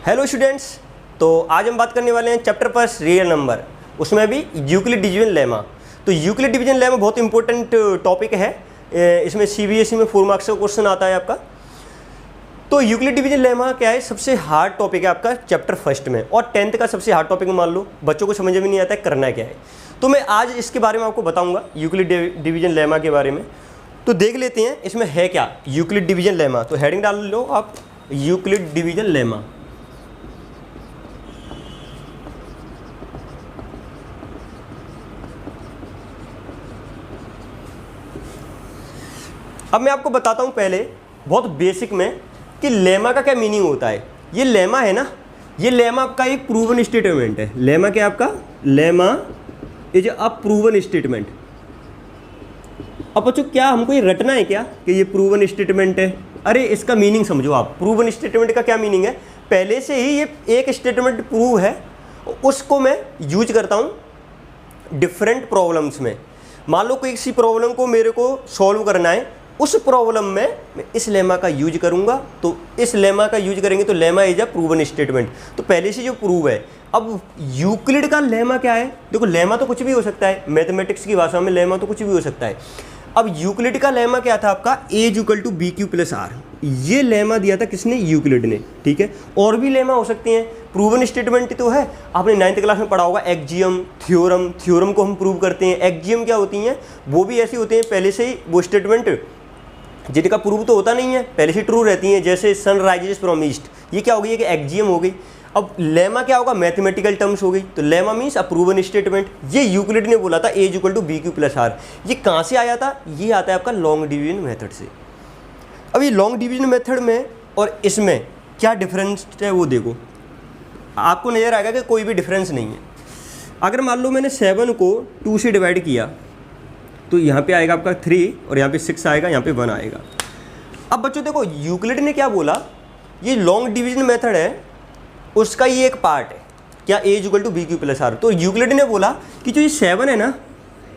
Hello students, तो आज हम बात करने वाले हैं चैप्टर फर्स्ट रियल नंबर, उसमें भी यूक्लिड डिवीजन लेमा। तो यूक्लिड डिवीजन लेमा बहुत इंपॉर्टेंट टॉपिक है। इसमें सीबीएसई में 4 मार्क्स का क्वेश्चन आता है आपका। तो यूक्लिड डिवीजन लेमा क्या है, सबसे हार्ड टॉपिक है आपका चैप्टर फर्स्ट में, और 10th का सबसे हार्ड टॉपिक मान लो। बच्चों को समझ में नहीं आता है करना क्या है, तो मैं आज इसके बारे में आपको बताऊंगा यूक्लिड डिवीजन लेमा के बारे में। तो देख लेते हैं इसमें है क्या यूक्लिड डिवीजन लेमा। तो हेडिंग डाल लो आप, यूक्लिड डिवीजन लेमा। अब मैं आपको बताता हूँ पहले बहुत बेसिक में कि लेमा का क्या मीनिंग होता है। ये लेमा है ना, ये लेमा आपका एक प्रूवन स्टेटमेंट है। लेमा क्या आपका, lemma is a proven statement. अब बच्चों क्या हमको ये रटना है क्या कि ये प्रूवन स्टेटमेंट है? अरे इसका मीनिंग समझो आप। प्रूवन स्टेटमेंट का क्या मीनिंग है, पहले से ही ये एक स्टेटमेंट प्रूव है, उसको मैं यूज करता हूँ डिफरेंट प्रॉब्लम्स में। मान लो कोई किसी प्रॉब्लम को मेरे को सॉल्व करना है, उस प्रॉब्लम में मैं इस लेमा का यूज करूंगा। तो इस लेमा का यूज करेंगे तो lemma is a proven statement, तो पहले से जो प्रूव है। अब यूक्लिड का लेमा क्या है, देखो लेमा तो कुछ भी हो सकता है, मैथमेटिक्स की भाषा में लेमा तो कुछ भी हो सकता है। अब यूक्लिड का लेमा क्या था आपका, A is equal to B Q plus R. ये लेमा दिया था किसने, यूक्लिड ने। ठीक है, और भी लेमा हो सकते हैं। प्रूवन स्टेटमेंट तो है, आपने 9th क्लास में पढ़ा होगा एक्जियम, थ्योरम। थ्योरम को हम प्रूव करते हैं। एक्जियम क्या होती हैं, वो भी ऐसी होती हैं पहले से ही वो स्टेटमेंट जिनका प्रूव तो होता नहीं है, पहले से ट्रू रहती हैं। जैसे सन राइजेस फ्रॉम ईस्ट, ये क्या हो गई है कि एक्जियम हो गई। अब लेमा क्या होगा, मैथमेटिकल टर्म्स हो गई। तो lemma means a proven statement. ये यूक्लिड ने बोला था A is equal to B Q plus R. ये कहाँ से आया था, ये आता है आपका लॉन्ग डिवीजन मेथड से। अब ये लॉन्ग डिवीजन मेथड में और इसमें क्या डिफरेंस है वो देखो, आपको नजर आएगा कि कोई भी डिफरेंस नहीं है। अगर मान लो मैंने 7 को 2 से डिवाइड किया तो यहाँ पे आएगा आपका 3, और यहाँ पे 6 आएगा, यहाँ पे 1 आएगा। अब बच्चों देखो यूक्लिड ने क्या बोला, ये लॉन्ग डिवीजन मेथड है, उसका ये एक पार्ट है क्या, A is equal to B Q plus R. तो यूक्लिड ने बोला कि जो ये 7 है ना,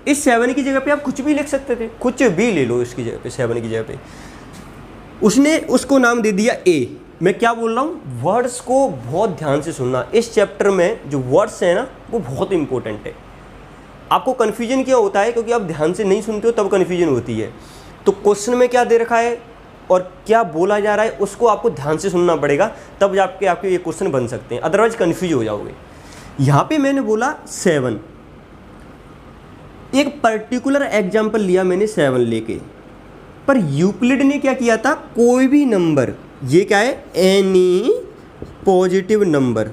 इस 7 की जगह पे आप कुछ भी लिख सकते थे, कुछ भी ले लो इसकी जगह पे, 7 की जगह पे। उसने उसको नाम दे दिया ए। मैं क्या बोल रहा हूँ, वर्ड्स को बहुत ध्यान से सुनना। इस चैप्टर में जो वर्ड्स है ना वो बहुत इंपॉर्टेंट है। आपको कन्फ्यूजन क्या होता है, क्योंकि आप ध्यान से नहीं सुनते हो तब कन्फ्यूजन होती है। तो क्वेश्चन में क्या दे रखा है और क्या बोला जा रहा है, उसको आपको ध्यान से सुनना पड़ेगा, तब जाके आपके ये क्वेश्चन बन सकते हैं, अदरवाइज कन्फ्यूज हो जाओगे। यहाँ पे मैंने बोला 7, एक पर्टिकुलर एग्जाम्पल लिया मैंने 7 लेके, पर यूक्लिड ने क्या किया था, कोई भी नंबर, ये क्या है, any positive number,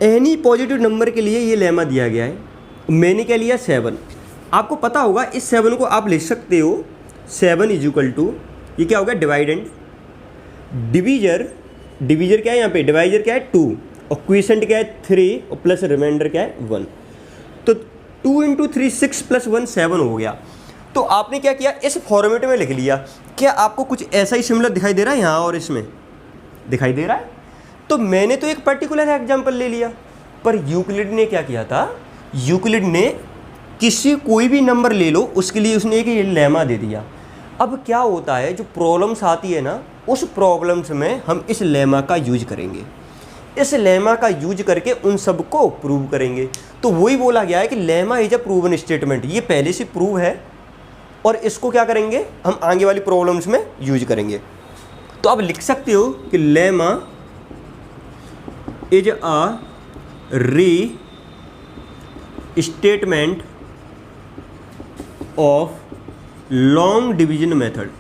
any positive number के लिए ये लेमा दिया गया है। मैंने क्या लिया, 7। आपको पता होगा इस 7 को आप लिख सकते हो 7 इज इक्वल टू, ये क्या होगा, डिवाइडेंड, डिवीजर, डिवीजर क्या है यहाँ पे, डिवाइजर क्या है 2, और क्विसेंट क्या है 3, और प्लस रिमाइंडर क्या है 1। तो 2 इंटू 3 6 प्लस 1 7 हो गया। तो आपने क्या किया, इस फॉर्मेट में लिख लिया। क्या आपको कुछ ऐसा ही सिमिलर दिखाई दे रहा है यहाँ और इसमें दिखाई दे रहा है? तो मैंने तो एक पर्टिकुलर एग्जाम्पल ले लिया, पर यूक्लिड ने क्या किया था, यूक्लिड ने किसी कोई भी नंबर ले लो उसके लिए उसने एक ये लेमा दे दिया। अब क्या होता है, जो प्रॉब्लम्स आती है ना, उस प्रॉब्लम्स में हम इस लेमा का यूज करेंगे, इस लेमा का यूज करके उन सब को प्रूव करेंगे। तो वही बोला गया है कि lemma is a proven statement. ये पहले से प्रूव है और इसको क्या करेंगे, हम आगे वाली प्रॉब्लम्स में यूज करेंगे। तो आप लिख सकते हो कि लेमा इज अ री statement of long division method.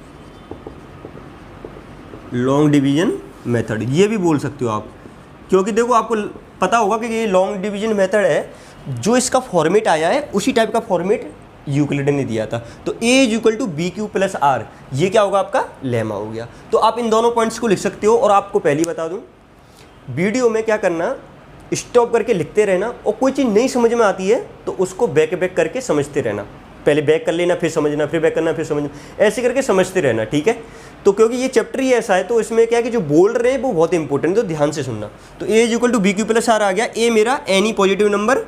Long division method ये भी बोल सकते हो आप, क्योंकि देखो आपको पता होगा कि ये लॉन्ग डिवीजन मेथड है, जो इसका फॉर्मेट आया है उसी टाइप का फॉर्मेट यूक्लिड ने दिया था। तो A is equal to B Q plus R, ये क्या होगा, आपका लेमा हो गया। तो आप इन दोनों पॉइंट्स को लिख सकते हो। और आपको पहले बता दूं, वीडियो में क्या करना, स्टॉप करके लिखते रहना, और कोई चीज़ नहीं समझ में आती है तो उसको बैक करके समझते रहना। पहले बैक कर लेना, फिर समझना, फिर बैक करना, फिर समझना, ऐसे करके समझते रहना। ठीक है, तो क्योंकि ये चैप्टर ही ऐसा है, तो इसमें क्या है कि जो बोल रहे हैं वो बहुत इंपॉर्टेंट है, तो ध्यान से सुनना। तो A is equal to B Q plus R आ गया, ए मेरा एनी पॉजिटिव नंबर।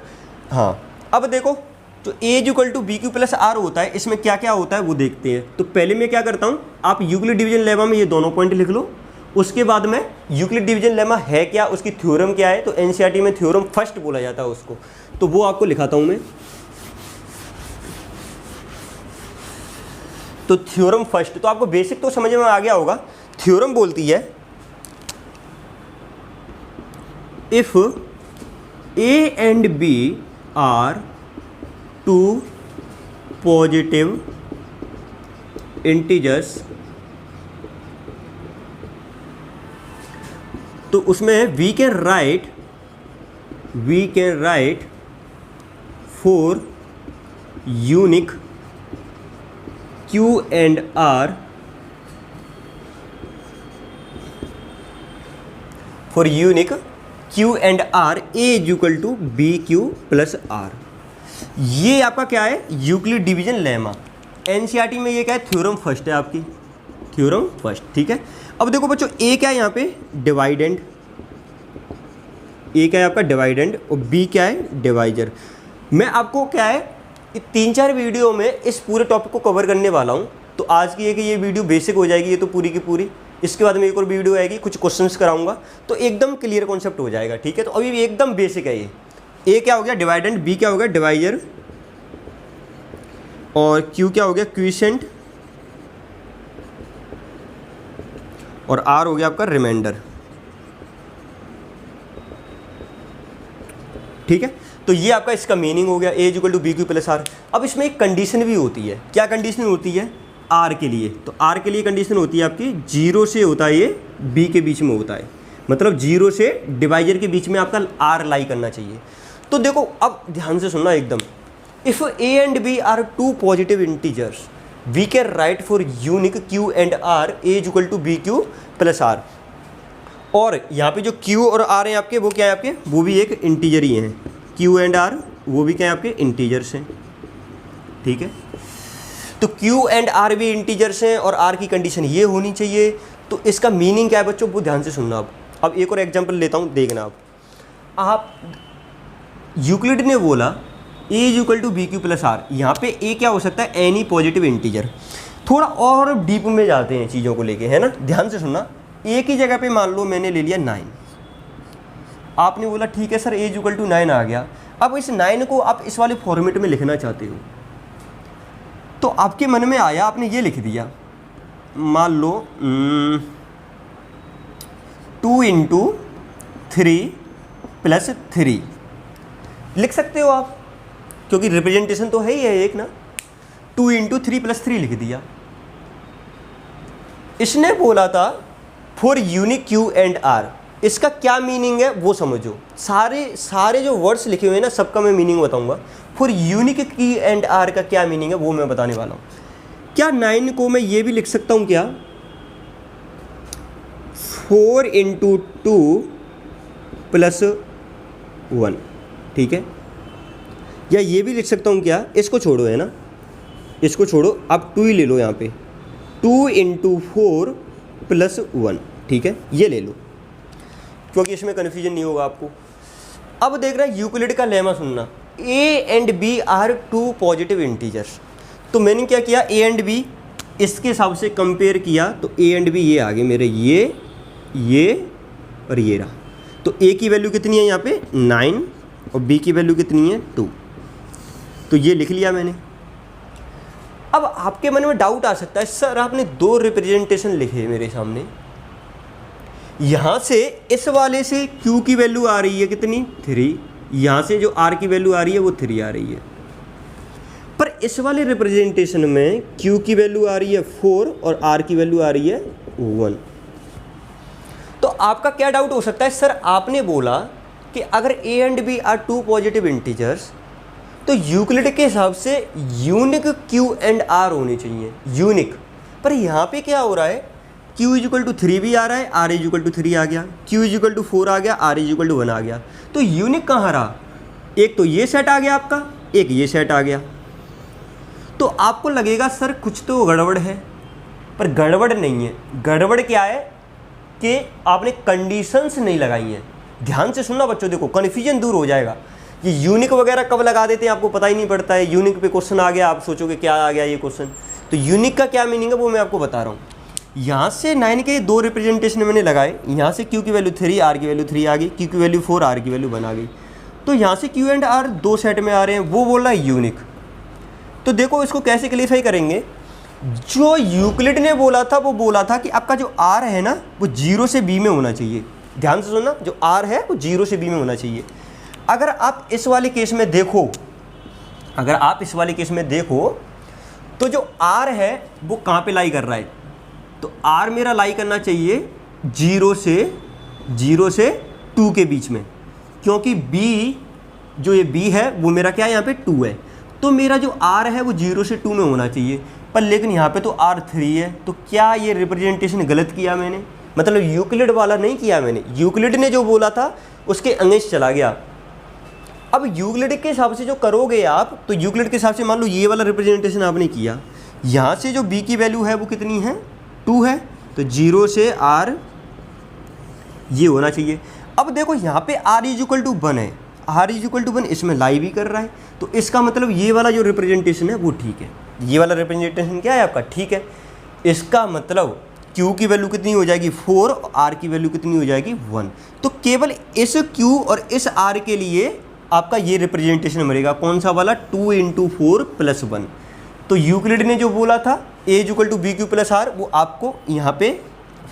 हाँ, अब देखो तो A is equal to B Q plus R होता है, इसमें क्या क्या होता है वो देखते हैं। तो पहले मैं क्या करता हूँ, आप यूक्लिड डिवीजन लेमा में ये दोनों पॉइंट लिख लो, उसके बाद में यूक्लिड डिवीजन लेमा है क्या, उसकी थ्योरम क्या है, तो एनसीईआरटी में थ्योरम फर्स्ट बोला जाता है उसको, तो वो आपको लिखाता हूं मैं। तो थ्योरम फर्स्ट, तो आपको बेसिक तो समझ में आ गया होगा। थ्योरम बोलती है if A and B are two positive integers, तो उसमें we can write for unique Q and R for unique Q and R A is equal to BQ plus R। ये आपका क्या है, यूक्लिड डिवीजन लेमा। एनसीईआरटी में ये क्या है, थ्योरम फर्स्ट है आपकी, थ्योरम फर्स्ट, ठीक है। अब देखो बच्चों, ए क्या है यहाँ पे, डिवाइडेंड, ए क्या है आपका डिवाइडेंड, और बी क्या है डिवाइजर। मैं आपको क्या है 3-4 वीडियो में इस पूरे टॉपिक को कवर करने वाला हूँ। तो आज की ये वीडियो बेसिक हो जाएगी, ये तो पूरी की पूरी। इसके बाद में एक और वीडियो आएगी, कुछ क्वेश्चंस कराऊंगा, तो एकदम क्लियर कॉन्सेप्ट हो जाएगा, ठीक है। तो अभी एकदम बेसिक है ये। ए क्या हो गया डिवाइडेंड, बी क्या हो गया डिवाइजर, और क्यू क्या हो गया क्विसेंट, और आर हो गया आपका रिमाइंडर, ठीक है। तो ये आपका इसका मीनिंग हो गया, A is equal to B Q plus R. अब इसमें एक कंडीशन भी होती है, क्या कंडीशन होती है, आर के लिए। तो आर के लिए कंडीशन होती है आपकी 0 से होता है, ये बी के बीच में होता है, मतलब 0 से डिवाइजर के बीच में आपका आर लाई करना चाहिए। तो देखो अब ध्यान से सुनना एकदम, if A and B are two positive integers we can write for unique Q and R A is equal to B Q plus R. और यहाँ पे जो क्यू और आर हैं आपके, वो क्या है आपके, वो भी एक इंटीजर ही हैं, क्यू एंड आर वो भी क्या है आपके इंटीजर्स हैं, ठीक है। तो क्यू एंड आर भी इंटीजर्स हैं और आर की कंडीशन ये होनी चाहिए। तो इसका मीनिंग क्या है बच्चों, वो ध्यान से सुनना। अब एक और एग्जांपल लेता हूँ, देखना। आप यूक्लिड ने बोला A is equal to B Q plus R, यहाँ पे ए क्या हो सकता है, एनी पॉजिटिव इंटीजर। थोड़ा और डीप में जाते हैं चीज़ों को लेके, है ना, ध्यान से सुनना। ए की जगह पे मान लो मैंने ले लिया 9, आपने बोला ठीक है sir A is equal to 9 आ गया। अब इस 9 को आप इस वाले फॉर्मेट में लिखना चाहते हो, तो आपके मन में आया, आपने ये लिख दिया, मान लो 2 इंटू 3 प्लस 3 लिख सकते हो आप, क्योंकि रिप्रेजेंटेशन तो है ही है एक ना। 2 इंटू 3 प्लस 3 लिख दिया। इसने बोला था for unique Q and R, इसका क्या मीनिंग है वो समझो। सारे जो वर्ड्स लिखे हुए हैं ना, सबका मैं मीनिंग बताऊंगा। फॉर यूनिक की एंड आर का क्या मीनिंग है वो मैं बताने वाला हूँ। क्या 9 को मैं ये भी लिख सकता हूँ क्या, 4 इंटू 2 प्लस 1, ठीक है। या ये भी लिख सकता हूँ क्या, इसको छोड़ो, है ना, इसको छोड़ो, आप 2 ही ले लो यहाँ पे, 2 इंटू 4 प्लस 1, ठीक है, ये ले लो, क्योंकि इसमें कन्फ्यूजन नहीं होगा आपको। अब देख रहे हैं यूक्लिड का लेमा सुनना, A and B are two positive integers. तो मैंने क्या किया, ए एंड बी इसके हिसाब से कंपेयर किया, तो ए एंड बी ये आ गए मेरे, ये और ये रहा। तो ए की वैल्यू कितनी है यहाँ पे 9 और बी की वैल्यू कितनी है 2, तो ये लिख लिया मैंने। अब आपके मन में डाउट आ सकता है, सर आपने 2 रिप्रेजेंटेशन लिखे मेरे सामने, यहाँ से इस वाले से Q की वैल्यू आ रही है कितनी 3, यहाँ से जो R की वैल्यू आ रही है वो 3 आ रही है, पर इस वाले रिप्रेजेंटेशन में Q की वैल्यू आ रही है 4 और R की वैल्यू आ रही है 1। तो आपका क्या डाउट हो सकता है, सर आपने बोला कि अगर A and B are two positive integers, तो यूक्लिड के हिसाब से यूनिक Q एंड R होने चाहिए, यूनिक। पर यहाँ पे क्या हो रहा है, Q इज इक्वल टू 3 भी आ रहा है, R इज इक्वल टू 3 आ गया, Q इज इक्वल टू 4 आ गया, R इज इक्वल टू 1 आ गया। तो यूनिक कहाँ रहा, एक तो ये सेट आ गया आपका, एक ये सेट आ गया। तो आपको लगेगा सर कुछ तो गड़बड़ है, पर गड़बड़ नहीं है। गड़बड़ क्या है कि आपने कंडीशंस नहीं लगाई हैं। ध्यान से सुनना बच्चों, देखो कन्फ्यूजन दूर हो जाएगा। ये यूनिक वगैरह कब लगा देते हैं आपको पता ही नहीं पड़ता है। यूनिक पे क्वेश्चन आ गया, आप सोचोगे क्या आ गया ये क्वेश्चन। तो यूनिक का क्या मीनिंग है वो मैं आपको बता रहा हूँ। यहाँ से 9 के 2 रिप्रेजेंटेशन मैंने लगाए, यहाँ से Q की वैल्यू 3, R की वैल्यू 3 आ गई, Q की वैल्यू 4, R की वैल्यू 1 आ गई। तो यहाँ से Q एंड R 2 सेट में आ रहे हैं, वो बोल रहा है यूनिक। तो देखो इसको कैसे क्लियरफाई करेंगे। जो यूक्लिड ने बोला था वो बोला था कि आपका जो R है ना वो 0 से B में होना चाहिए। ध्यान से सुनना, जो R है वो 0 से B में होना चाहिए। अगर आप इस वाले केस में देखो, अगर आप इस वाले केस में देखो तो जो R है वो कहाँ पे लाई कर रहा है, तो R मेरा लाई करना चाहिए 0 से 2 के बीच में, क्योंकि B जो ये B है वो मेरा क्या है यहाँ पे 2 है। तो मेरा जो R है वो 0 से 2 में होना चाहिए, पर लेकिन यहाँ पे तो R 3 है। तो क्या ये रिप्रेजेंटेशन गलत किया मैंने, मतलब यूक्लिड वाला नहीं किया मैंने, यूक्लिड ने जो बोला था उसके अगेंस्ट चला गया। अब यूक्लिड के हिसाब से जो करोगे आप, तो यूक्लिड के हिसाब से मान लो ये वाला रिप्रेजेंटेशन आपने किया, यहाँ से जो B की वैल्यू है वो कितनी है 2 है, तो 0 से R ये होना चाहिए। अब देखो यहाँ पे R इक्वल टू 1 है, R इक्वल टू 1 इसमें लाई भी कर रहा है, तो इसका मतलब ये वाला जो रिप्रेजेंटेशन है वो ठीक है। ये वाला रिप्रेजेंटेशन क्या है आपका, ठीक है। इसका मतलब Q की वैल्यू कितनी हो जाएगी 4 और R की वैल्यू कितनी हो जाएगी 1। तो केवल इस Q और इस R के लिए आपका ये रिप्रेजेंटेशन मिलेगा, कौन सा वाला 2 × 4 + 1। तो यूक्लिड ने जो बोला था A equal to BQ + R वो आपको यहाँ पे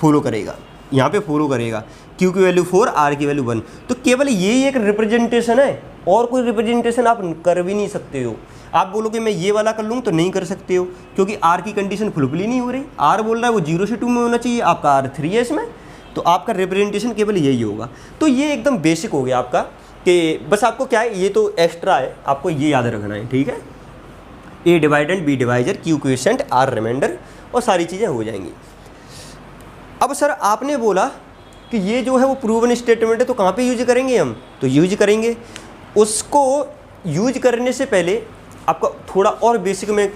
फॉलो करेगा, यहाँ पे फॉलो करेगा। Q की वैल्यू 4, R की वैल्यू 1। तो केवल यही एक रिप्रेजेंटेशन है, और कोई रिप्रेजेंटेशन आप कर भी नहीं सकते हो। आप बोलोगे मैं ये वाला कर लूँ तो नहीं कर सकते हो, क्योंकि R की कंडीशन फुलफिल ही नहीं हो रही। R बोल रहा है वो 0 से 2 में होना चाहिए, आपका R 3 है इसमें, तो आपका रिप्रेजेंटेशन केवल यही होगा। तो ये एकदम बेसिक हो गया आपका, कि बस आपको क्या है, ये तो एक्स्ट्रा है, आपको ये याद रखना है, ठीक है। A dividend, B divisor, Q quotient, R remainder, और सारी चीज़ें हो जाएंगी। अब सर आपने बोला कि ये जो है वो प्रूवन स्टेटमेंट है, तो कहाँ पे यूज करेंगे हम, तो यूज करेंगे उसको। यूज करने से पहले आपको थोड़ा और बेसिक में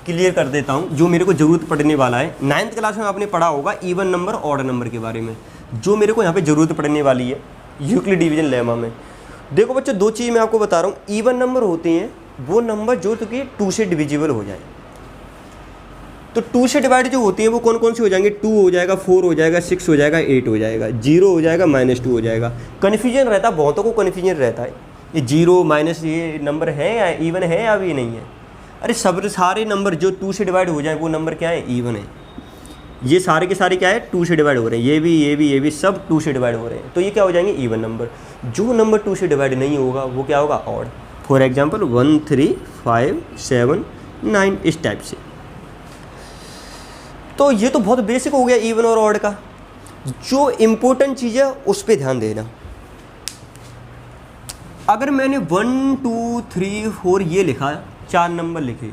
क्लियर कर देता हूँ, जो मेरे को ज़रूरत पड़ने वाला है। 9th क्लास में आपने पढ़ा होगा इवन नंबर, ऑड नंबर के बारे में, जो मेरे को यहाँ पे ज़रूरत पड़ने वाली है यूक्लिड डिवीजन लेमा में। देखो बच्चों, 2 चीज़ मैं आपको बता रहा हूँ। इवन नंबर होते हैं वो नंबर जो तो कि 2 से डिविजिबल हो जाए। तो 2 से डिवाइड जो होती है वो कौन कौन से हो जाएंगे, 2 हो जाएगा, 4 हो जाएगा, 6 हो जाएगा, 8 हो जाएगा, 0 हो जाएगा, -2 हो जाएगा। कन्फ्यूजन रहता है, बहुतों को कन्फ्यूजन रहता है, ये 0 माइनस ये नंबर है या इवन है या भी नहीं है। अरे सब सारे नंबर जो 2 से डिवाइड हो जाए वो नंबर क्या है, इवन है। ये सारे के सारे क्या है, 2 से डिवाइड हो रहे हैं, ये भी सब 2 से डिवाइड हो रहे हैं, तो ये क्या हो जाएंगे, इवन नंबर। जो नंबर 2 से डिवाइड नहीं होगा वो क्या होगा, ऑड। फॉर एग्जाम्पल 1, 3, 5, 7, 9 इस टाइप से। तो ये तो बहुत बेसिक हो गया इवन और ऑड का। जो इम्पोर्टेंट चीज़ है उस पर ध्यान देना। अगर मैंने 1, 2, 3, 4 ये लिखा, 4 नंबर लिखे,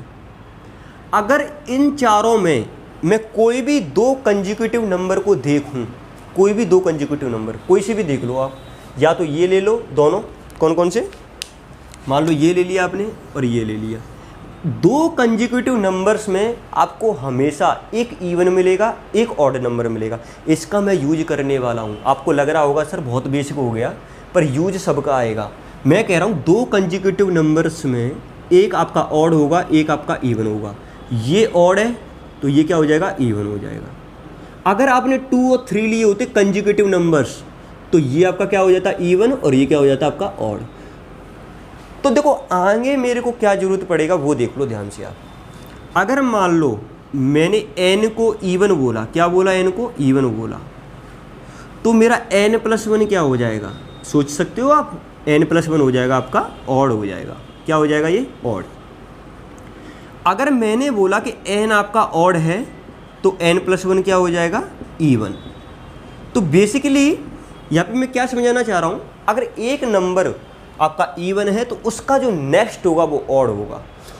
अगर इन चारों में मैं कोई भी 2 कंजिक्यूटिव नंबर को देखूं, कोई भी 2 कंजिक्यूटिव नंबर, कोई से भी देख लो आप, या तो ये ले लो दोनों, कौन कौन से, मान लो ये ले लिया आपने और ये ले लिया। 2 कंजिक्यूटिव नंबर्स में आपको हमेशा एक इवन मिलेगा, एक ऑड नंबर मिलेगा। इसका मैं यूज करने वाला हूँ। आपको लग रहा होगा सर बहुत बेसिक हो गया, पर यूज सबका आएगा। मैं कह रहा हूँ 2 कंजिक्यूटिव नंबर्स में एक आपका ऑड होगा, एक आपका इवन होगा। ये ऑड है तो ये क्या हो जाएगा, इवन हो जाएगा। अगर आपने 2 और 3 लिए होते कंजिक्यूटिव नंबर्स, तो ये आपका क्या हो जाता, इवन, और ये क्या हो जाता आपका ऑड। तो देखो आगे मेरे को क्या जरूरत पड़ेगा वो देख लो ध्यान से आप। अगर मान लो मैंने n को इवन बोला, क्या बोला, n को इवन बोला, तो मेरा n+1 क्या हो जाएगा, सोच सकते हो आप, n+1 हो जाएगा आपका ऑड हो जाएगा। क्या हो जाएगा, ये ऑड। अगर मैंने बोला कि n आपका ऑड है तो n+1 क्या हो जाएगा, इवन। तो बेसिकली यहाँ पे मैं क्या समझाना चाह रहा हूँ, अगर एक नंबर आपका इवन है तो उसका जो नेक्स्ट होगा वो ऑड होगा,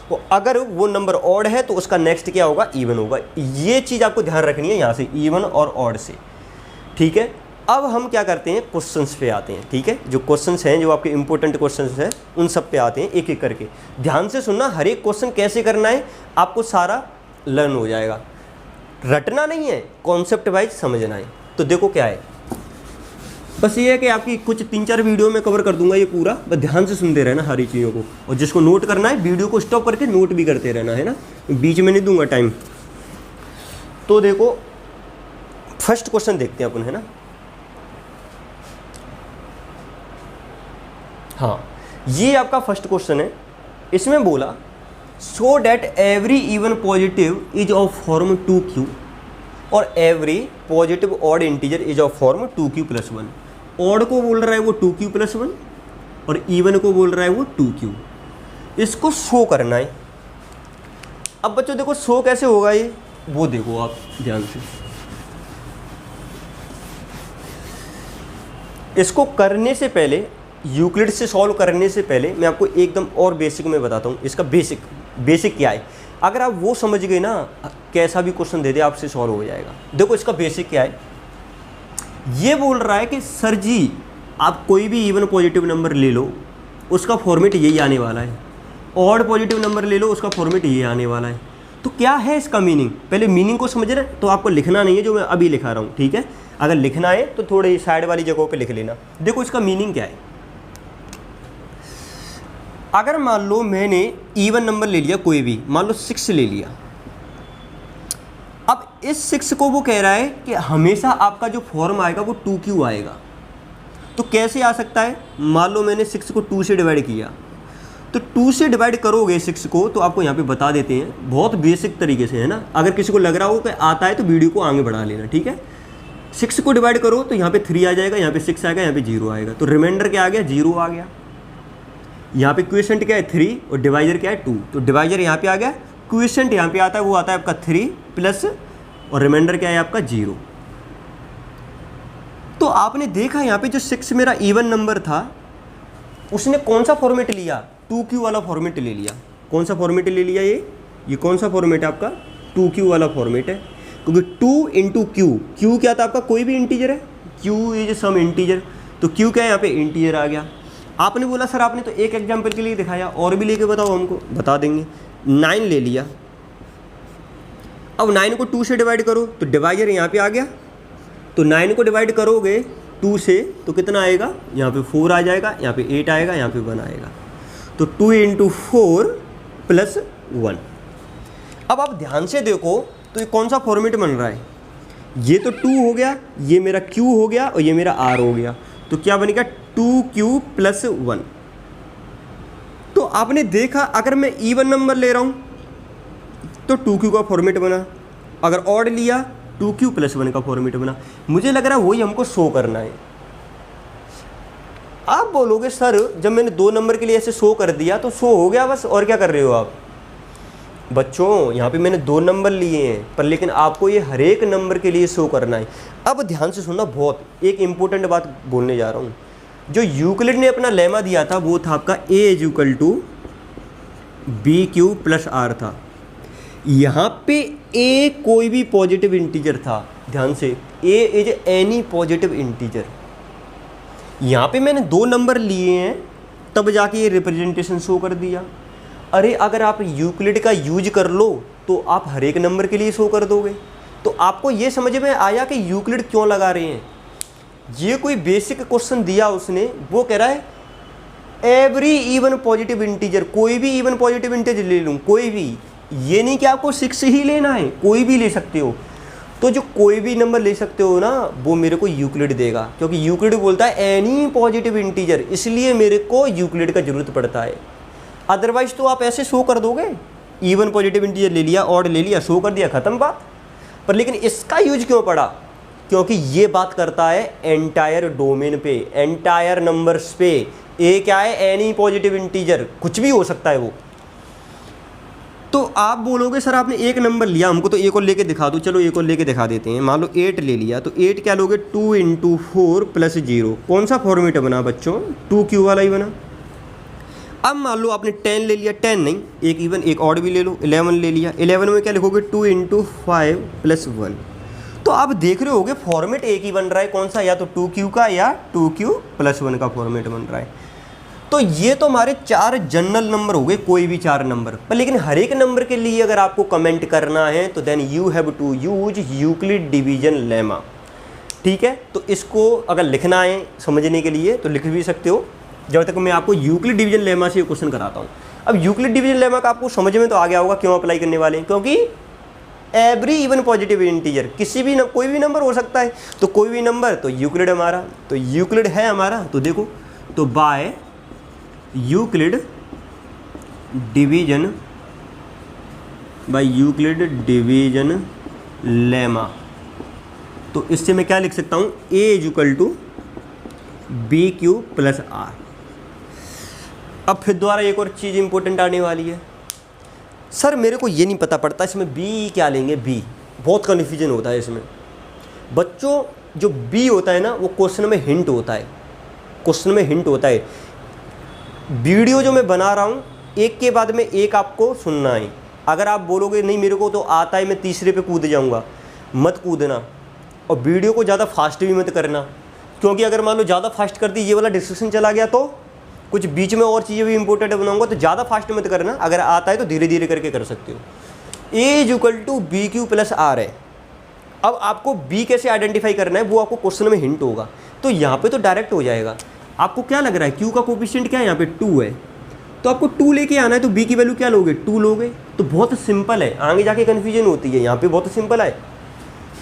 तो अगर वो नंबर ऑड है तो उसका नेक्स्ट क्या होगा, इवन होगा। ये चीज़ आपको ध्यान रखनी है यहाँ से, इवन और ऑड से, ठीक है। अब हम क्या करते हैं, क्वेश्चंस पे आते हैं, ठीक है। जो क्वेश्चंस हैं, जो आपके इंपॉर्टेंट क्वेश्चंस हैं, उन सब पे आते हैं एक एक करके। ध्यान से सुनना, हर एक क्वेश्चन कैसे करना है आपको सारा लर्न हो जाएगा। रटना नहीं है, कॉन्सेप्ट वाइज समझना है। तो देखो क्या है, बस ये है कि आपकी कुछ 3-4 वीडियो में कवर कर दूंगा ये पूरा, बस ध्यान से सुनते रहना सारी चीज़ों को, और जिसको नोट करना है वीडियो को स्टॉप करके नोट भी करते रहना है ना, बीच में नहीं दूंगा टाइम। तो देखो फर्स्ट क्वेश्चन देखते हैं अपन, है ना। हाँ, ये आपका फर्स्ट क्वेश्चन है। इसमें बोला show that every even positive is of form 2q और every positive odd integer is of form 2q + 1। Odd को बोल रहा है वो 2q + 1 और इवन को बोल रहा है वो 2q। इसको शो करना है। अब बच्चों देखो शो कैसे होगा ये, वो देखो आप ध्यान से। इसको करने से पहले, यूक्लिड से सॉल्व करने से पहले मैं आपको एकदम और बेसिक में बताता हूँ। इसका बेसिक क्या है। अगर आप वो समझ गए ना, कैसा भी क्वेश्चन दे दे आपसे सॉल्व हो जाएगा। देखो इसका बेसिक क्या है। ये बोल रहा है कि सर जी आप कोई भी इवन पॉजिटिव नंबर ले लो, उसका फॉर्मेट यही आने वाला है। ऑड पॉजिटिव नंबर ले लो, उसका फॉर्मेट यही आने वाला है। तो क्या है इसका मीनिंग, पहले मीनिंग को समझ रहे। तो आपको लिखना नहीं है जो मैं अभी लिखा रहा हूँ, ठीक है। अगर लिखना है तो थोड़ी साइड वाली जगहों पे लिख लेना। देखो इसका मीनिंग क्या है। अगर मान लो मैंने इवन नंबर ले लिया कोई भी, मान लो 6 ले लिया। अब इस 6 को वो कह रहा है कि हमेशा आपका जो फॉर्म आएगा वो 2q आएगा। तो कैसे आ सकता है, मान लो मैंने 6 को 2 से डिवाइड किया, तो 2 से डिवाइड करोगे 6 को, तो आपको यहाँ पे बता देते हैं बहुत बेसिक तरीके से, है ना। अगर किसी को लग रहा हो कि आता है तो वीडियो को आगे बढ़ा लेना, ठीक है। 6 को डिवाइड करो तो यहाँ पे 3 आ जाएगा, यहाँ पे 6 आएगा, यहाँ पे 0 आएगा। तो रिमाइंडर क्या आ गया, 0 आ गया। यहाँ पे क्वेश्चन क्या है 3 और डिवाइजर क्या है 2। तो डिवाइजर यहाँ पे आ गया, क्वेश्चन यहाँ पे आता है, वो आता है आपका 3 प्लस और रिमाइंडर क्या है आपका 0। तो आपने देखा यहाँ पे जो 6 मेरा इवन नंबर था, उसने कौन सा फॉर्मेट लिया, 2q वाला फॉर्मेट ले लिया। कौन सा फॉर्मेट ले लिया, ये कौन सा फॉर्मेट है आपका, 2q वाला फॉर्मेट है। क्योंकि 2 × q क्या था आपका, कोई भी इंटीजर है, q इज सम इंटीजर। तो q क्या है यहाँ पे, इंटीजर आ गया। आपने बोला सर आपने तो एक एग्जाम्पल के लिए दिखाया, और भी लेके बताओ हमको, बता देंगे। 9 ले लिया। अब 9 को 2 से डिवाइड करो तो डिवाइजर यहाँ पे आ गया। तो 9 को डिवाइड करोगे 2 से तो कितना आएगा, यहाँ पे 4 आ जाएगा, यहाँ पे 8 आएगा, यहाँ पे 1 आएगा। तो 2 × 4 + 1। अब आप ध्यान से देखो तो ये कौन सा फॉर्मेट बन रहा है। ये तो 2 हो गया, ये मेरा q हो गया और ये मेरा r हो गया। तो क्या बनेगा, 2q + 1। तो आपने देखा अगर मैं इवन नंबर ले रहा हूँ तो 2q का फॉर्मेट बना, अगर ऑड लिया 2q + 1 का फॉर्मेट बना। मुझे लग रहा है वही हमको शो करना है। आप बोलोगे सर जब मैंने 2 नंबर के लिए ऐसे शो कर दिया तो शो हो गया बस, और क्या कर रहे हो आप। बच्चों यहाँ पे मैंने 2 नंबर लिए हैं, पर लेकिन आपको ये हर एक नंबर के लिए शो करना है। अब ध्यान से सुनना, बहुत एक इंपॉर्टेंट बात बोलने जा रहा हूँ। जो यूक्लिड ने अपना लेमा दिया था वो था आपका a = bq + r था। यहाँ पे a कोई भी पॉजिटिव इंटीजर था, ध्यान से, a is any positive integer. यहाँ पे मैंने 2 नंबर लिए हैं तब जाके ये रिप्रेजेंटेशन शो कर दिया। अरे अगर आप यूक्लिड का यूज कर लो तो आप हर एक नंबर के लिए शो कर दोगे। तो आपको ये समझ में आया कि यूक्लिड क्यों लगा रहे हैं। ये कोई बेसिक क्वेश्चन दिया उसने, वो कह रहा है एवरी इवन पॉजिटिव इंटीजर, कोई भी इवन पॉजिटिव इंटीजर ले लूँ, कोई भी। ये नहीं कि आपको 6 ही लेना है, कोई भी ले सकते हो। तो जो कोई भी नंबर ले सकते हो ना, वो मेरे को यूक्लिड देगा, क्योंकि यूक्लिड बोलता है एनी पॉजिटिव इंटीजर, इसलिए मेरे को यूक्लिड का जरूरत पड़ता है। अदरवाइज तो आप ऐसे शो कर दोगे, इवन पॉजिटिव इंटीजर ले लिया, ऑड ले लिया, शो कर दिया, खत्म बात। पर लेकिन इसका यूज क्यों पड़ा, क्योंकि ये बात करता है एंटायर डोमेन पे, एंटायर नंबर्स पे। ए क्या है, एनी पॉजिटिव इंटीजर, कुछ भी हो सकता है वो। तो आप बोलोगे सर आपने एक नंबर लिया, हमको तो एक और लेके दिखा दो। चलो एक और लेके दिखा देते हैं। मान लो 8 ले लिया, तो 8 क्या लोगे, 2 × 4 + 0। कौन सा फॉर्मेट बना बच्चों, 2q वाला ही बना। अब मान लो आपने 10 ले लिया, 10 नहीं, एक इवन एक ऑड भी ले लो, 11 ले लिया। 11 में क्या लिखोगे, 2 × 5 + 1। तो आप देख रहे होगे फॉर्मेट एक ही बन रहा है, कौन सा, या तो 2q का या 2q + 1 का फॉर्मेट बन रहा है। तो ये तो हमारे 4 जनरल नंबर हो गए, कोई भी 4 नंबर। पर लेकिन हर एक नंबर के लिए अगर आपको कमेंट करना है तो then you have to use Euclid division lemma, ठीक है। तो इसको अगर लिखना है समझने के लिए तो लिख भी सकते हो, जब तक मैं आपको यूक्लिड डिवीजन लेमा से क्वेश्चन कराता हूँ। अब यूक्लिड डिवीजन लेमा का आपको समझ में तो आ गया होगा क्यों अप्लाई करने वाले हैं, क्योंकि एवरी इवन पॉजिटिव इंटीजर, किसी भी कोई भी नंबर हो सकता है, तो कोई भी नंबर तो यूक्लिड हमारा, तो यूक्लिड है हमारा, तो देखो तो by Euclid division, by Euclid division lemma, तो इससे मैं क्या लिख सकता हूँ, A is equal to B Q plus R. अब फिर दोबारा एक और चीज़ इंपॉर्टेंट आने वाली है, सर मेरे को ये नहीं पता पड़ता इसमें बी क्या लेंगे, बी बहुत कन्फ्यूजन होता है इसमें बच्चों। जो बी होता है ना वो क्वेश्चन में हिंट होता है, क्वेश्चन में हिंट होता है। वीडियो जो मैं बना रहा हूँ एक के बाद में एक आपको सुनना है। अगर आप बोलोगे नहीं मेरे को तो आता है मैं तीसरे पे कूद जाऊँगा, मत कूदना। और वीडियो को ज़्यादा फास्ट भी मत करना, क्योंकि अगर मान लो ज़्यादा फास्ट कर दी ये वाला डिस्कशन चला गया तो कुछ बीच में और चीज़ें भी इंपॉर्टेंट बनाऊंगा, तो ज़्यादा फास्ट मत करना। अगर आता है तो धीरे धीरे करके कर सकते हो। A is equal to B Q plus R है। अब आपको बी कैसे आइडेंटिफाई करना है वो आपको क्वेश्चन में हिंट होगा, तो यहाँ पे तो डायरेक्ट हो जाएगा। आपको क्या लग रहा है क्यू का कोफिशिएंट क्या है, यहाँ पे 2 है, तो आपको 2 लेके आना है, तो बी की वैल्यू क्या लोगे, 2 लोगे। तो बहुत सिंपल है, आगे जाके कन्फ्यूजन होती है, यहाँ पे बहुत सिंपल है।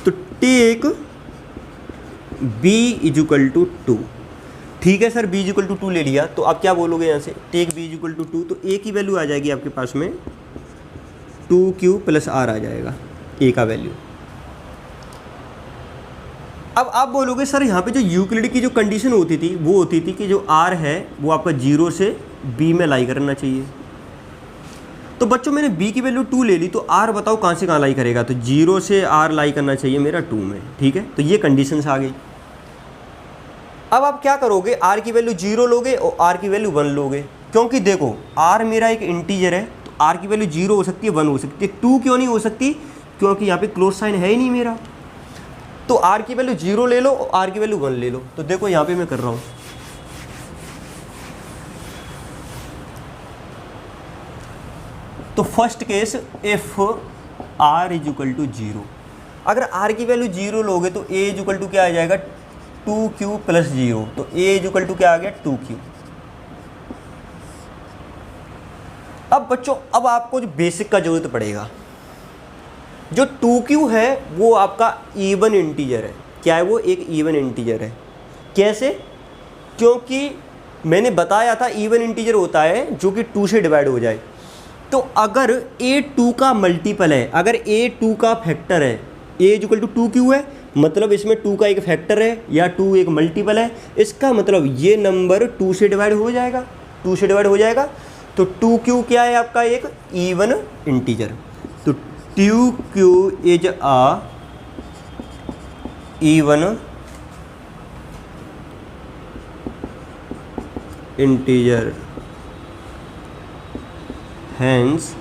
तो take B is equal to 2, ठीक है sir, B is equal to 2 ले लिया, तो आप क्या बोलोगे यहाँ से, take B is equal to 2, तो ए की वैल्यू आ जाएगी आपके पास में 2q प्लस आर आ जाएगा, ए का वैल्यू। अब आप बोलोगे सर यहाँ पे जो यूक्लिड की जो कंडीशन होती थी वो होती थी कि जो आर है वो आपका 0 से बी में लाई करना चाहिए। तो बच्चों मैंने बी की वैल्यू 2 ले ली, तो आर बताओ कहाँ से कहाँ लाई करेगा, तो 0 से आर लाई करना चाहिए मेरा 2 में, ठीक है। तो ये कंडीशंस आ गई। अब आप क्या करोगे, आर की वैल्यू 0 लोगे और आर की वैल्यू 1 लोगे, क्योंकि देखो आर मेरा एक इंटीजर है, तो आर की वैल्यू 0 हो सकती है, 1 हो सकती है। 2 क्यों नहीं हो सकती, क्योंकि यहाँ पे क्लोज साइन है ही नहीं मेरा। तो आर की वैल्यू 0 ले लो और आर की वैल्यू 1 ले लो। तो देखो यहाँ पे मैं कर रहा हूँ, तो first case if R is equal to 0, अगर आर की वैल्यू 0 लोगे तो ए इज इक्वल टू क्या आ जाएगा, 2q प्लस 0, तो ए इज इक्वल टू क्या आ गया, 2q। अब बच्चों अब आपको जो बेसिक का जरूरत पड़ेगा, जो 2q है वो आपका इवन इंटीजर है। क्या है वो, एक इवन इंटीजर है। कैसे, क्योंकि मैंने बताया था इवन इंटीजर होता है जो कि 2 से डिवाइड हो जाए। तो अगर a 2 का मल्टीपल है, अगर a 2 का फैक्टर है, a is equal to 2q है, मतलब इसमें 2 का एक फैक्टर है या 2 एक मल्टीपल है, इसका मतलब ये नंबर 2 से डिवाइड हो जाएगा, 2 से डिवाइड हो जाएगा। तो 2q क्या है आपका, एक इवन इंटीजर। तो 2q is a even integer, hence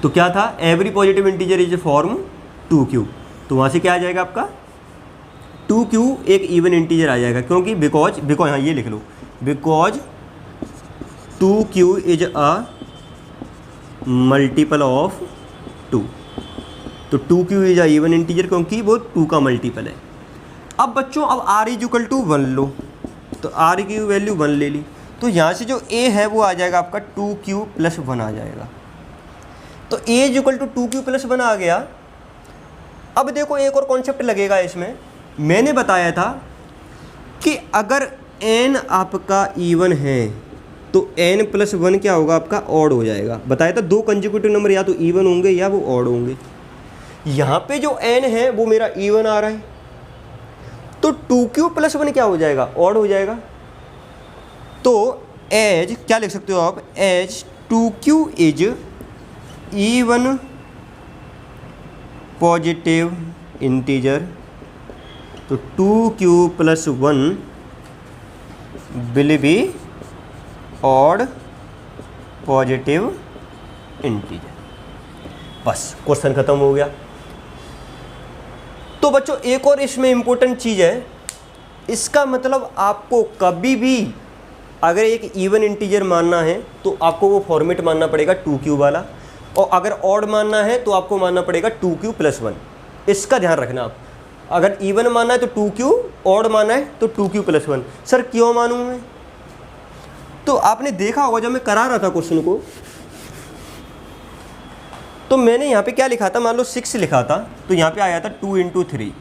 तो क्या था, every positive integer is form 2q, तो वहाँ से क्या आ जाएगा आपका 2q एक इवन इंटीजर आ जाएगा, क्योंकि बिकॉज हाँ ये लिख लो, because 2q is a multiple of 2, तो 2q is a even integer क्योंकि वो 2 का मल्टीपल है। अब बच्चों अब r इज इक्वल टू 1 लो, तो r की वैल्यू 1 ले ली, तो यहाँ से जो a है वो आ जाएगा आपका 2q प्लस 1 आ जाएगा। तो a is equal to 2q plus 1 आ गया। अब देखो एक और कॉन्सेप्ट लगेगा इसमें, मैंने बताया था कि अगर n आपका इवन है तो n प्लस 1 क्या होगा आपका, ऑड हो जाएगा। बताया था 2 कंसेक्यूटिव नंबर या तो इवन होंगे या वो ऑड होंगे। यहाँ पे जो n है वो मेरा इवन आ रहा है, तो 2q प्लस 1 क्या हो जाएगा, ऑड हो जाएगा। तो एज क्या लिख सकते हो आप, as 2q is even positive integer, तो 2q plus 1 will be odd positive integer. बस क्वेश्चन खत्म हो गया। तो बच्चों एक और इसमें इंपॉर्टेंट चीज़ है, इसका मतलब आपको कभी भी अगर एक इवन इंटीजर मानना है तो आपको वो फॉर्मेट मानना पड़ेगा 2q वाला, और अगर ऑड मानना है तो आपको मानना पड़ेगा 2q प्लस 1। इसका ध्यान रखना आप, अगर इवन मानना है तो 2q, ऑड मानना है तो 2q प्लस 1। सर क्यों मानूँ मैं, तो आपने देखा होगा जब मैं करा रहा था क्वेश्चन को, तो मैंने यहाँ पे क्या लिखा था, मान लो 6 लिखा था तो यहाँ पे आया था 2 × 3,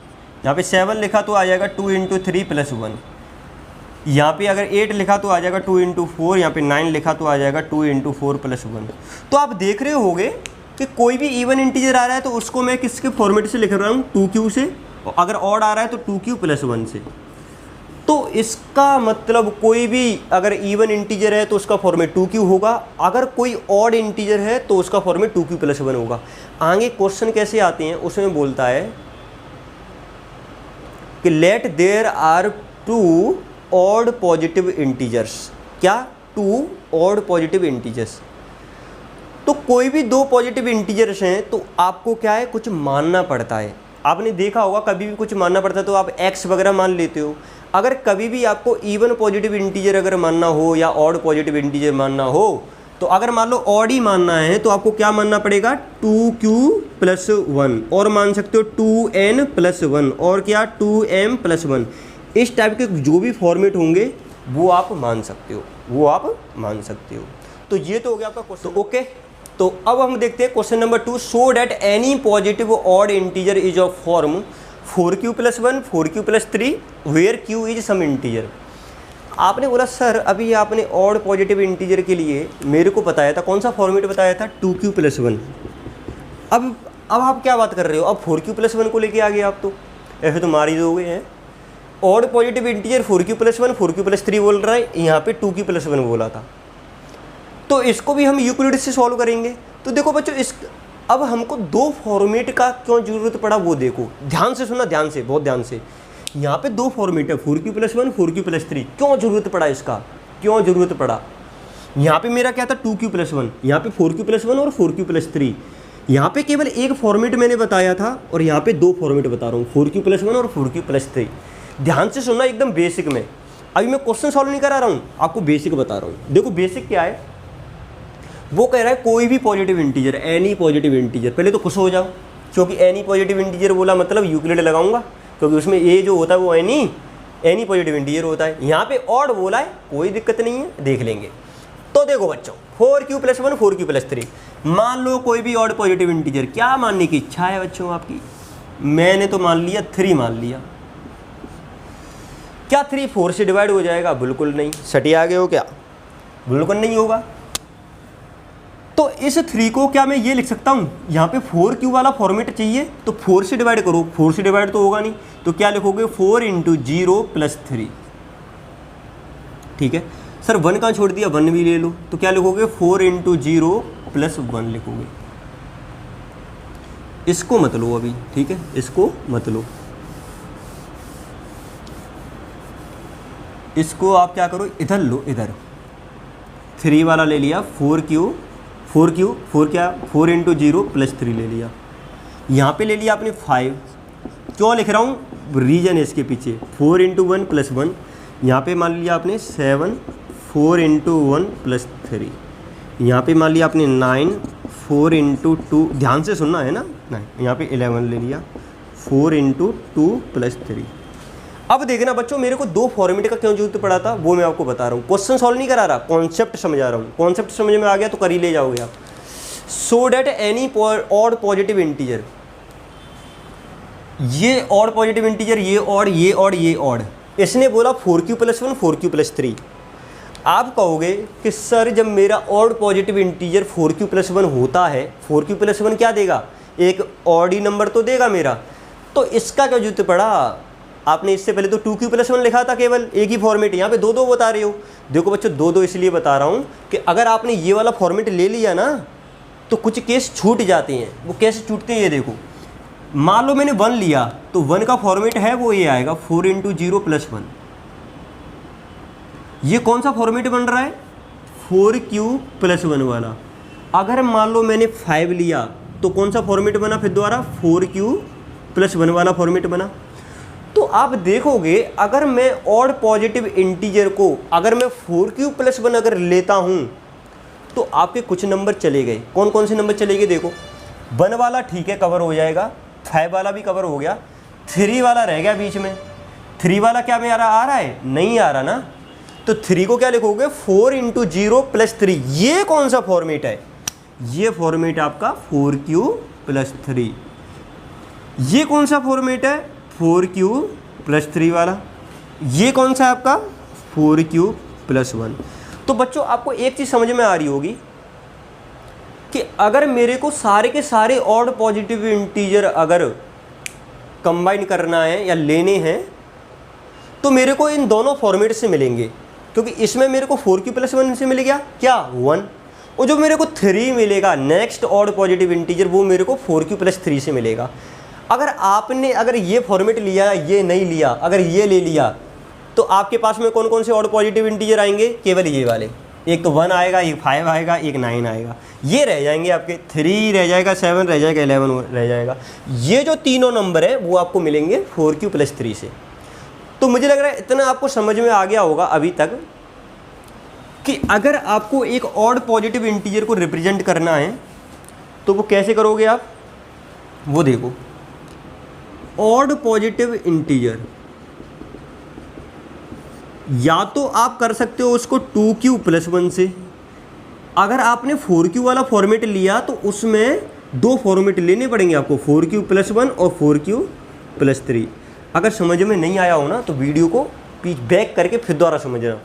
यहाँ पे 7 लिखा तो आ जाएगा 2 × 3 + 1, यहाँ पे अगर 8 लिखा तो आ जाएगा 2 × 4, यहाँ पे 9 लिखा तो आ जाएगा 2 × 4 + 1। तो आप देख रहे होगे कि कोई भी इवन इंटीजर आ रहा है तो उसको मैं किसके फॉर्मेट से लिख रहा हूँ, 2q से, और अगर ऑड आ रहा है तो 2q + 1 से। तो इसका मतलब कोई भी अगर इवन इंटीजर है तो उसका फॉर्मेट 2q होगा, अगर कोई ऑड इंटीजर है तो उसका फॉर्मेट 2q + 1 होगा। आगे क्वेश्चन कैसे आते हैं उसमें बोलता है कि let there are 2 odd positive integers. क्या? 2 ऑड पॉजिटिव इंटीजर्स। तो कोई भी 2 पॉजिटिव इंटीजर्स हैं तो आपको क्या है, कुछ मानना पड़ता है। आपने देखा होगा कभी भी कुछ मानना पड़ता है तो आप x वगैरह मान लेते हो। अगर कभी भी आपको इवन पॉजिटिव इंटीजर अगर मानना हो या ऑड पॉजिटिव इंटीजर मानना हो, तो अगर मान लो ऑड ही मानना है तो आपको क्या मानना पड़ेगा, 2q + 1, और मान सकते हो 2n + 1, और क्या 2m + 1। इस टाइप के जो भी फॉर्मेट होंगे वो आप मान सकते हो, वो आप मान सकते हो। तो ये तो हो गया आपका क्वेश्चन। तो ओके, तो अब हम देखते हैं question number 2। Show that any positive odd integer is of form 4q + 1, 4q + 3 where q is some integer. आपने बोला सर अभी आपने ऑड पॉजिटिव इंटीजर के लिए मेरे को बताया था, कौन सा फॉर्मेट बताया था, 2q + 1। अब आप क्या बात कर रहे हो, अब 4q + 1 को लेके आ गए आप, तो ऐसे तो मार ही दोगे हैं। Odd positive integer 4q + 1, 4q + 3 बोल रहा है, यहाँ पे 2q + 1 बोला था। तो इसको भी हम यूक्लिड से सॉल्व करेंगे। तो देखो बच्चों, अब हमको 2 फॉर्मेट का क्यों जरूरत पड़ा वो देखो, ध्यान से सुनना, ध्यान से, बहुत ध्यान से। यहाँ पे 2 फॉर्मेट है, 4q + 1, 4q + 3। क्यों जरूरत पड़ा इसका, क्यों जरूरत पड़ा? यहाँ पे मेरा क्या था, 2q + 1, यहाँ पे 4q + 1 और 4q + 3। यहाँ पे केवल एक फॉर्मेट मैंने बताया था और यहाँ पे 2 फॉर्मेट बता रहा हूँ, 4q + 1 और 4q + 3। ध्यान से सुनना, एकदम बेसिक में। अभी मैं क्वेश्चन सॉल्व नहीं करा रहा हूँ, आपको बेसिक बता रहा हूँ। देखो बेसिक क्या है, वो कह रहा है कोई भी positive integer, any positive integer. पहले तो खुश हो जाओ, क्योंकि एनी पॉजिटिव इंटीजर बोला मतलब यूक्लिड लगाऊंगा, क्योंकि उसमें ए जो होता है वो एनी पॉजिटिव इंटीजर होता है। यहाँ पे ऑड बोला है, कोई दिक्कत नहीं है, देख लेंगे। तो देखो बच्चों, 4q + 1, 4q + 3, मान लो कोई भी ऑड पॉजिटिव इंटीजर। क्या मानने की इच्छा है बच्चों आपकी? मैंने तो मान लिया 3 मान लिया। क्या 3 4 से डिवाइड हो जाएगा? बिल्कुल नहीं। सटी आ गए हो क्या? बिल्कुल नहीं होगा। तो इस 3 को क्या मैं ये लिख सकता हूँ, यहाँ पे 4q वाला फॉर्मेट चाहिए तो 4 से डिवाइड करो, 4 से डिवाइड तो होगा नहीं, तो क्या लिखोगे, 4 × 0 + 3। ठीक है सर, 1 कहाँ छोड़ दिया, 1 भी ले लो, तो क्या लिखोगे, 4 × 0 + 1 लिखोगे। इसको मत लो अभी, ठीक है, इसको मत लो। इसको आप क्या करो, इधर लो, इधर 3 वाला ले लिया, 4 4 क्या, 4 × 0 + 3 ले लिया। यहाँ पे ले लिया आपने 5। क्यों लिख रहा हूँ, रीजन है इसके पीछे। 4 × 1 + 1, यहाँ पे मान लिया आपने 7, 4 × 1 + 3, यहाँ पे मान लिया आपने 9, 4 × 2, ध्यान से सुनना है ना, नहीं, यहाँ पे 11 ले लिया, 4 × 2 + 3। अब देखना बच्चों, मेरे को 2 फॉर्मेट का क्यों जरूरत पड़ा था वो मैं आपको बता रहा हूँ। क्वेश्चन सॉल्व नहीं करा रहा, कॉन्सेप्ट समझा रहा हूँ। कॉन्सेप्ट समझ में आ गया तो कर ही ले जाओगे आप। So that any odd positive integer, ये ऑड पॉजिटिव इंटीजर, ये ऑड, ये ऑड, ये ऑड। इसने बोला 4q + 1, 4q + 3। आप कहोगे कि सर जब मेरा ऑड पॉजिटिव इंटीजर 4q + 1 होता है, 4q + 1 क्या देगा, एक ऑड ही नंबर तो देगा मेरा, तो इसका क्या जरूरत पड़ा? आपने इससे पहले तो 2q + 1 लिखा था, केवल एक ही फॉर्मेट। यहाँ पे 2 बता रहे हो। देखो बच्चों, 2 इसलिए बता रहा हूँ कि अगर आपने ये वाला फॉर्मेट ले लिया ना तो कुछ केस छूट जाते हैं। वो कैसे छूटते हैं ये देखो। मान लो मैंने 1 लिया तो 1 का फॉर्मेट है वो ये आएगा, 4 × 0 + 1। ये कौन सा फॉर्मेट बन रहा है, 4q + 1 वाला। अगर मान लो मैंने 5 लिया तो कौन सा फॉर्मेट बना फिर दोबारा, 4q + 1 वाला फॉर्मेट बना। तो आप देखोगे अगर मैं ऑड पॉजिटिव इंटीजर को अगर मैं 4q + 1 अगर लेता हूँ तो आपके कुछ नंबर चले गए। कौन कौन से नंबर चले गए देखो, 1 वाला ठीक है कवर हो जाएगा, 5 वाला भी कवर हो गया, 3 वाला रह गया बीच में। 3 वाला क्या मेरा आ रहा है, नहीं आ रहा ना, तो 3 को क्या लिखोगे, 4 × 0 + 3। ये कौन सा फॉर्मेट है, ये फॉर्मेट आपका 4q + 3। ये कौन सा फॉर्मेट है? 4q + 3 वाला। ये कौन सा है आपका? 4q + 1। तो बच्चों आपको एक चीज़ समझ में आ रही होगी कि अगर मेरे को सारे के सारे ऑड पॉजिटिव इंटीजर अगर कंबाइन करना है या लेने हैं तो मेरे को इन दोनों फॉर्मेट से मिलेंगे, क्योंकि इसमें मेरे को 4q + 1 से मिल गया क्या? 1। और जो मेरे को 3 मिलेगा नेक्स्ट ऑड पॉजिटिव इंटीजर, वो मेरे को 4q + 3 से मिलेगा। अगर ये फॉर्मेट लिया, ये नहीं लिया, अगर ये ले लिया, तो आपके पास में कौन कौन से ऑड पॉजिटिव इंटीजर आएंगे? केवल ये वाले। एक तो 1 आएगा, एक 5 आएगा, एक 9 आएगा। ये रह जाएंगे आपके, 3 रह जाएगा, 7 रह जाएगा, 11 रह जाएगा। ये जो तीनों नंबर है वो आपको मिलेंगे 4q + 3 से। तो मुझे लग रहा है इतना आपको समझ में आ गया होगा अभी तक कि अगर आपको एक ऑड पॉजिटिव इंटीजर को रिप्रेजेंट करना है तो वो कैसे करोगे आप? वो देखो, ऑड पॉजिटिव इंटीजर या तो आप कर सकते हो उसको 2q + 1 से। अगर आपने 4q वाला फॉर्मेट लिया तो उसमें 2 फॉर्मेट लेने पड़ेंगे आपको, 4q + 1 और 4q + 3। अगर समझ में नहीं आया हो ना तो वीडियो को बैक करके फिर दोबारा समझना।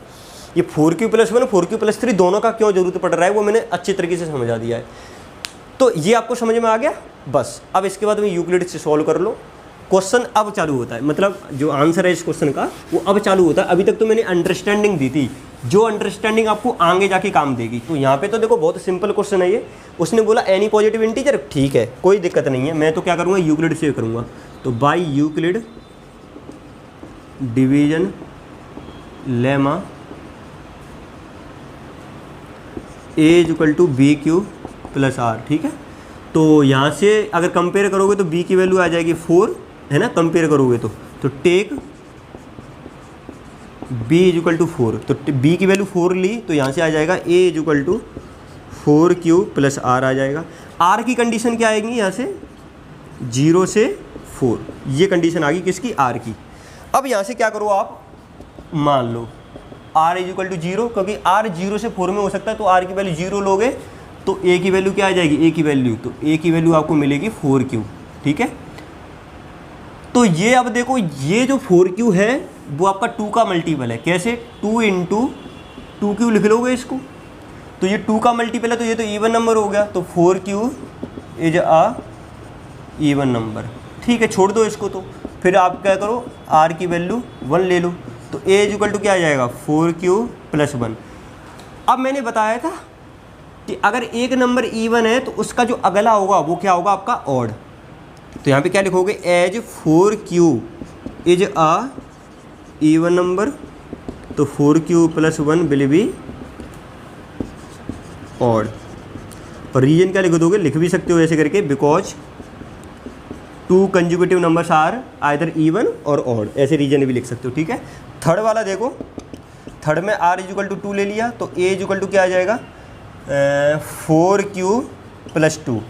ये 4q + 1 4q + 3 दोनों का क्यों ज़रूरत पड़ रहा है वो मैंने अच्छे तरीके से समझा दिया है। तो ये आपको समझ में आ गया। बस अब इसके बाद में यूक्लिड से सॉल्व कर लो। क्वेश्चन अब चालू होता है, मतलब जो आंसर है इस क्वेश्चन का वो अब चालू होता है। अभी तक तो मैंने अंडरस्टैंडिंग दी थी, जो अंडरस्टैंडिंग आपको आगे जाके काम देगी। तो यहाँ पे तो देखो बहुत सिंपल क्वेश्चन है ये। उसने बोला एनी पॉजिटिव इंटीजर, ठीक है कोई दिक्कत नहीं है। मैं तो क्या करूँगा, यूक्लिड से करूँगा। तो by Euclid division lemma a = bq + r, ठीक है। तो यहाँ से अगर कंपेयर करोगे तो b की वैल्यू आ जाएगी 4, है ना। कंपेयर करोगे तो टेक b = 4, तो b की वैल्यू 4 ली तो यहाँ से आ जाएगा a = 4q + r आ जाएगा। r की कंडीशन क्या आएगी यहाँ से? 0 से 4, ये कंडीशन आ गई किसकी? r की। अब यहाँ से क्या करो आप, मान लो r = 0, क्योंकि r 0 से 4 में हो सकता है, तो r की वैल्यू 0 लोगे तो a की वैल्यू क्या आ जाएगी? a की वैल्यू, तो a की वैल्यू आपको मिलेगी 4q, ठीक है। तो ये अब देखो, ये जो 4q है वो आपका 2 का मल्टीपल है। कैसे? 2 × 2q लिख लोगे इसको, तो ये 2 का मल्टीपल है, तो ये तो इवन नंबर हो गया। तो 4q is a even number, ठीक है। छोड़ दो इसको। तो फिर आप क्या करो, r की वैल्यू 1 ले लो, तो a = क्या आ जाएगा? 4q + 1। अब मैंने बताया था कि अगर एक नंबर इवन है तो उसका जो अगला होगा वो क्या होगा? आपका ऑड। तो यहाँ पे क्या लिखोगे? As 4q is a even number, तो 4q + 1 विल बी ऑड। और रीजन क्या लिख दोगे? लिख भी सकते हो ऐसे करके, because 2 consecutive numbers are either even और ऑड, ऐसे रीजन भी लिख सकते हो, ठीक है। थर्ड वाला देखो, थर्ड में r = 2 ले लिया, तो a = क्या आ जाएगा? 4q + 2।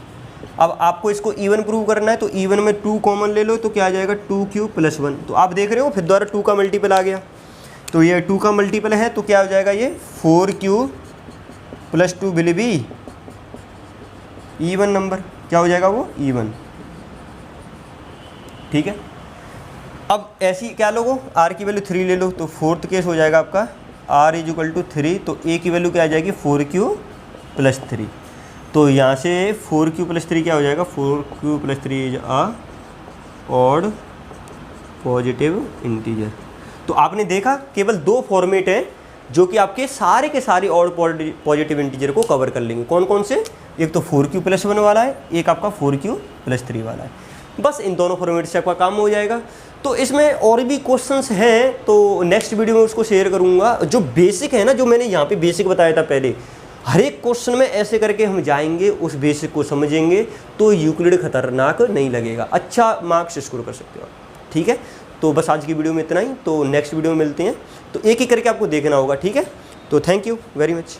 अब आपको इसको इवन प्रूव करना है, तो इवन में 2 कॉमन ले लो, तो क्या आ जाएगा? 2q + 1। तो आप देख रहे हो फिर दोबारा 2 का मल्टीपल आ गया, तो ये 2 का मल्टीपल है, तो क्या हो जाएगा? ये 4q + 2 will be even number. क्या हो जाएगा वो? इवन, ठीक है। अब ऐसी क्या लोगो, r की वैल्यू 3 ले लो, तो फोर्थ केस हो जाएगा आपका r = 3, तो a की वैल्यू क्या आ जाएगी? 4q + 3। तो यहाँ से 4q + 3 क्या हो जाएगा? 4q + 3 is a odd positive integer. तो आपने देखा केवल 2 फॉर्मेट हैं जो कि आपके सारे के सारे ऑड पॉजिटिव इंटीजर को कवर कर लेंगे। कौन कौन से? एक तो 4q + 1 वाला है, एक आपका 4q + 3 वाला है। बस इन दोनों फॉर्मेट से आपका काम हो जाएगा। तो इसमें और भी क्वेश्चंस हैं, तो नेक्स्ट वीडियो में उसको शेयर करूंगा। जो बेसिक है ना, जो मैंने यहाँ पे बेसिक बताया था पहले, हर एक क्वेश्चन में ऐसे करके हम जाएंगे, उस बेसिक को समझेंगे, तो यूक्लिड खतरनाक नहीं लगेगा, अच्छा मार्क्स स्कोर कर सकते हो, ठीक है। तो बस आज की वीडियो में इतना ही, तो नेक्स्ट वीडियो में मिलते हैं। तो एक एक करके आपको देखना होगा, ठीक है। तो थैंक यू वेरी मच।